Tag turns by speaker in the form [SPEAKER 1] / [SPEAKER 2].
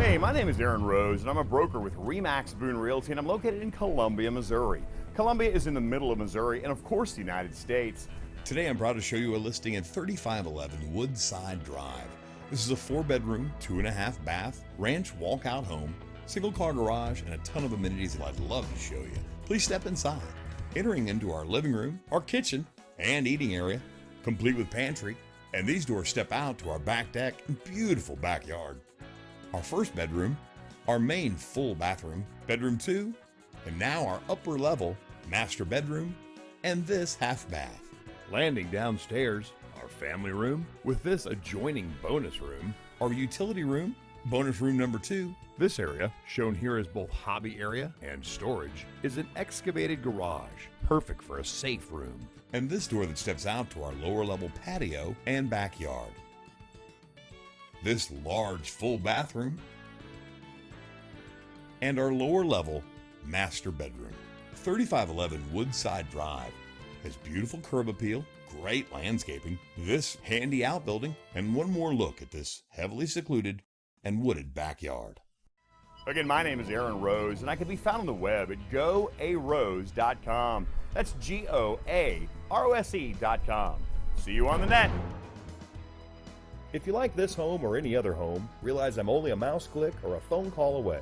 [SPEAKER 1] Hey, my name is Aaron Rose, and I'm a broker with RE/MAX Boone Realty, and I'm located in Columbia, Missouri. Columbia is in the middle of Missouri and, of course, the United States.
[SPEAKER 2] Today I'm proud to show you a listing at 3511 Woodside Drive. This is a 4-bedroom, 2.5 bath, ranch walkout home, single car garage, and a ton of amenities that I'd love to show you. Please step inside. Entering into our living room, our kitchen, and eating area, complete with pantry, and these doors step out to our back deck and beautiful backyard. Our first bedroom, our main full bathroom, bedroom 2, and now our upper level master bedroom, and this half bath.
[SPEAKER 3] Landing downstairs, our family room with this adjoining bonus room,
[SPEAKER 2] Our utility room, bonus room number 2,
[SPEAKER 3] this area, shown here as both hobby area and storage, is an excavated garage, perfect for a safe room.
[SPEAKER 2] and this door that steps out to our lower level patio and backyard. This large full bathroom, and our lower level master bedroom. 3511 Woodside Drive has beautiful curb appeal, great landscaping, this handy outbuilding, and one more look at this heavily secluded and wooded backyard.
[SPEAKER 1] Again, my name is Aaron Rose, and I can be found on the web at goarose.com. That's GOAROSE.com. See you on the net.
[SPEAKER 4] If you like this home or any other home, realize I'm only a mouse click or a phone call away.